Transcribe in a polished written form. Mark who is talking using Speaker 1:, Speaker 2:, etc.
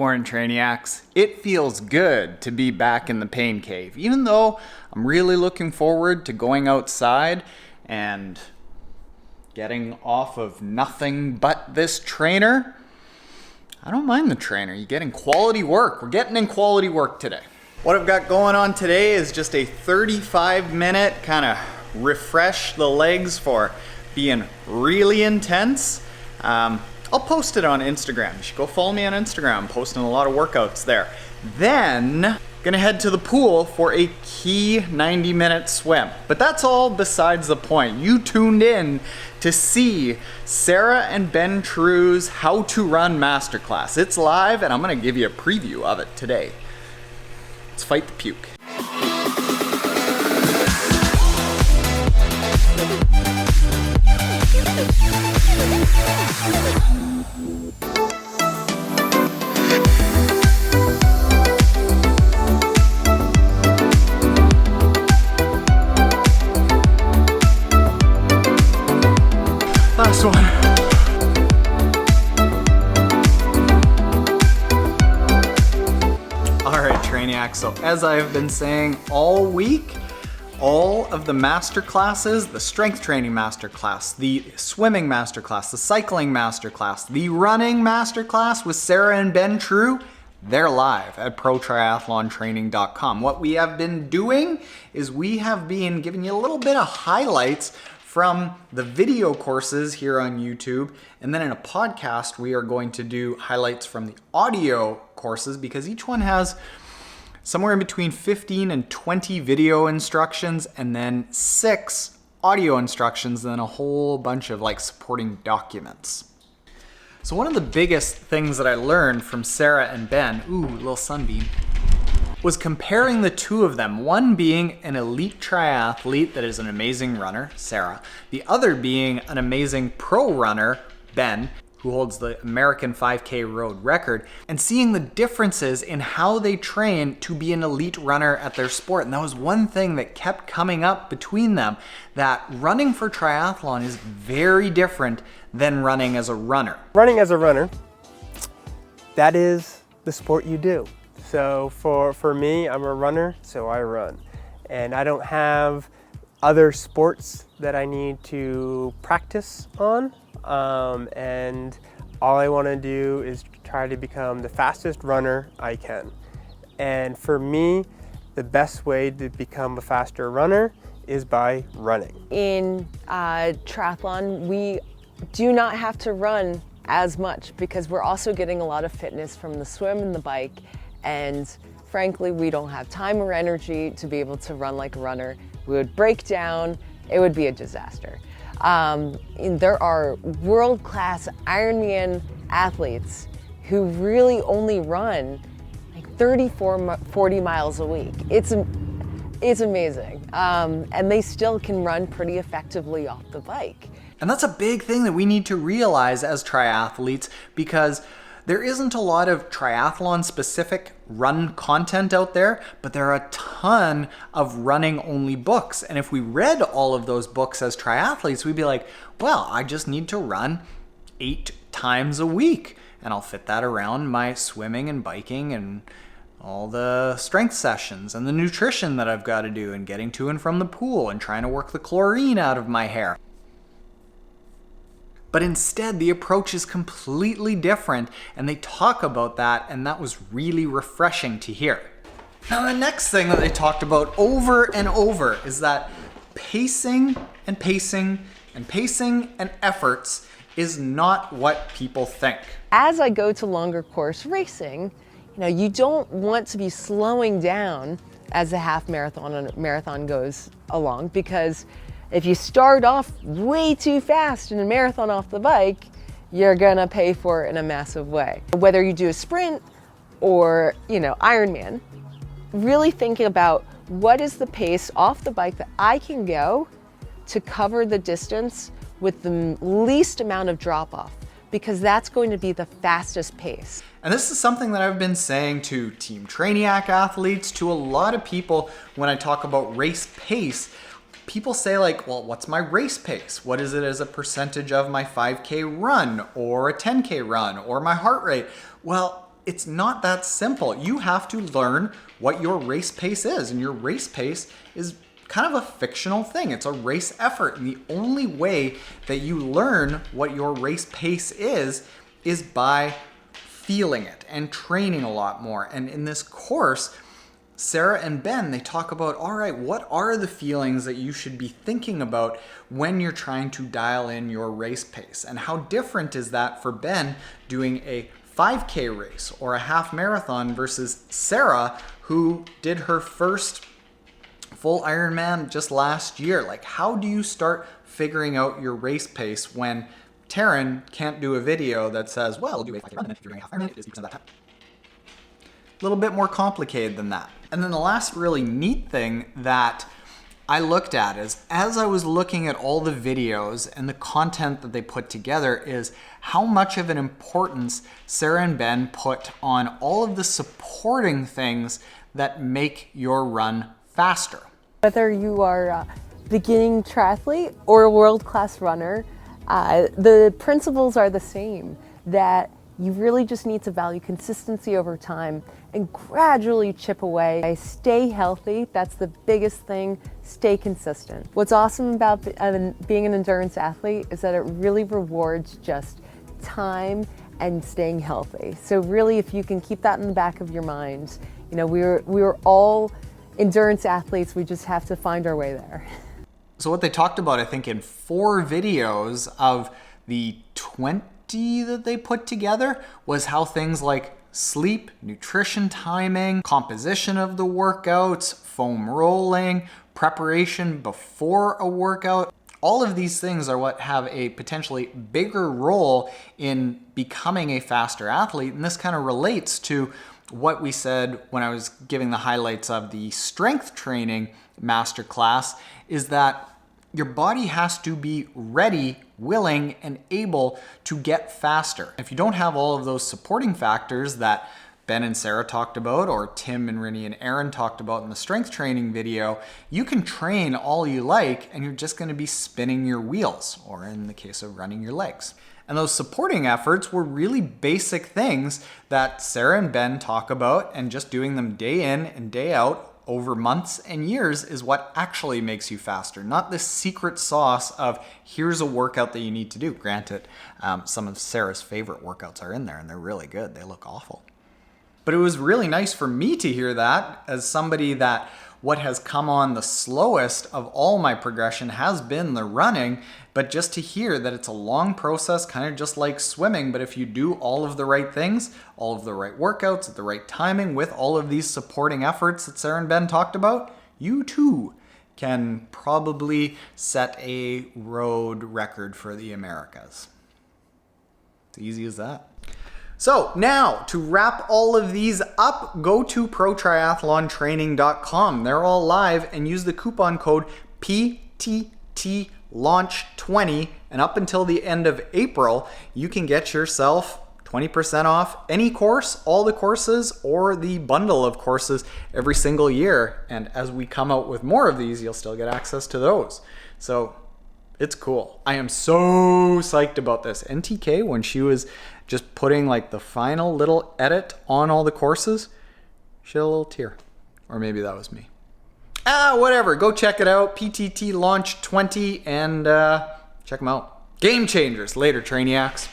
Speaker 1: Morning, Trainiacs. It feels good to be back in the pain cave, even though I'm really looking forward to going outside and getting off of nothing but this trainer. I don't mind the trainer. You're getting quality work. We're getting in quality work today. What I've got going on today is just a 35-minute kind of refresh the legs for being really intense. I'll post it on Instagram. You should go follow me on Instagram. I'm posting a lot of workouts there. Then, gonna head to the pool for a key 90-minute swim. But that's all besides the point. You tuned in to see Sarah and Ben True's How to Run Masterclass. It's live, and I'm gonna give you a preview of it today. Let's fight the puke. Last one. All right, Trainiacs, so as I've been saying all week, all of the master classes, the strength training masterclass, the swimming masterclass, the cycling masterclass, the running masterclass with Sarah and Ben True, they're live at protriathlontraining.com. What we have been doing is we have been giving you a little bit of highlights from the video courses here on YouTube, and then in a podcast we are going to do highlights from the audio courses because each one has somewhere in between 15 and 20 video instructions and then 6 audio instructions and then a whole bunch of like supporting documents. So one of the biggest things that I learned from Sarah and Ben, ooh, little sunbeam, was comparing the two of them. One being an elite triathlete that is an amazing runner, Sarah. The other being an amazing pro runner, Ben, who holds the American 5K road record, and seeing the differences in how they train to be an elite runner at their sport. And that was one thing that kept coming up between them, that running for triathlon is very different than running as a runner.
Speaker 2: Running as a runner, that is the sport you do. So for me, I'm a runner, so I run. And I don't have other sports that I need to practice on. And all I want to do is try to become the fastest runner I can. And for me, the best way to become a faster runner is by running.
Speaker 3: In triathlon, we do not have to run as much because we're also getting a lot of fitness from the swim and the bike. And frankly, we don't have time or energy to be able to run like a runner. We would break down, it would be a disaster. There are world-class Ironman athletes who really only run like 40 miles a week. It's amazing. And they still can run pretty effectively off the bike.
Speaker 1: And that's a big thing that we need to realize as triathletes, because there isn't a lot of triathlon-specific run content out there, but there are a ton of running-only books. And if we read all of those books as triathletes, we'd be like, well, I just need to run 8 times a week, and I'll fit that around my swimming and biking and all the strength sessions and the nutrition that I've got to do and getting to and from the pool and trying to work the chlorine out of my hair. But instead, the approach is completely different, and they talk about that, and that was really refreshing to hear. Now, the next thing that they talked about over and over is that pacing and efforts is not what people think.
Speaker 3: As I go to longer course racing, you don't want to be slowing down as the half marathon and marathon goes along, because if you start off way too fast in a marathon off the bike, you're gonna pay for it in a massive way. Whether you do a sprint or, Ironman, really thinking about what is the pace off the bike that I can go to cover the distance with the least amount of drop off, because that's going to be the fastest pace.
Speaker 1: And this is something that I've been saying to Team Trainiac athletes, to a lot of people when I talk about race pace. people say like, well, what's my race pace? What is it as a percentage of my 5K run or a 10K run or my heart rate? Well, it's not that simple. You have to learn what your race pace is, and your race pace is kind of a fictional thing. It's a race effort, and the only way that you learn what your race pace is by feeling it and training a lot more. And in this course, Sarah and Ben, they talk about, all right, what are the feelings that you should be thinking about when you're trying to dial in your race pace? And how different is that for Ben doing a 5K race or a half marathon versus Sarah, who did her first full Ironman just last year? Like, how do you start figuring out your race pace when Taren can't do a video that says, well, we'll do a 5K run, and if you're doing a half Ironman, it is because of that time. A little bit more complicated than that. And then the last really neat thing that I looked at is, as I was looking at all the videos and the content that they put together, is how much of an importance Sarah and Ben put on all of the supporting things that make your run faster.
Speaker 3: Whether you are a beginning triathlete or a world-class runner, the principles are the same, that you really just need to value consistency over time and gradually chip away. Stay healthy, that's the biggest thing, stay consistent. What's awesome about being an endurance athlete is that it really rewards just time and staying healthy. So really, if you can keep that in the back of your mind, you know, we're all endurance athletes, we just have to find our way there.
Speaker 1: So what they talked about, I think, in 4 videos of the 20 that they put together, was how things like sleep, nutrition timing, composition of the workouts, foam rolling, preparation before a workout, all of these things are what have a potentially bigger role in becoming a faster athlete. And this kind of relates to what we said when I was giving the highlights of the strength training masterclass, is that your body has to be ready, willing, and able to get faster. If you don't have all of those supporting factors that Ben and Sarah talked about, or Tim and Rennie and Aaron talked about in the strength training video, you can train all you like and you're just gonna be spinning your wheels, or in the case of running, your legs. And those supporting efforts were really basic things that Sarah and Ben talk about, and just doing them day in and day out over months and years is what actually makes you faster, not this secret sauce of here's a workout that you need to do. Granted, some of Sarah's favorite workouts are in there and they're really good. They look awful. But it was really nice for me to hear that, as somebody that what has come on the slowest of all my progression has been the running, but just to hear that it's a long process, kind of just like swimming, but if you do all of the right things, all of the right workouts at the right timing, with all of these supporting efforts that Sarah and Ben talked about, you too can probably set a road record for the Americas. It's easy as that. So now, to wrap all of these up, go to protriathlontraining.com. They're all live, and use the coupon code PTTLaunch20, and up until the end of April, you can get yourself 20% off any course, all the courses, or the bundle of courses every single year. And as we come out with more of these, you'll still get access to those. So it's cool. I am so psyched about this. NTK, when she was just putting like the final little edit on all the courses, she had a little tear. Or maybe that was me. Whatever. Go check it out. PTT Launch 20, and check them out. Game changers. Later, Trainiacs.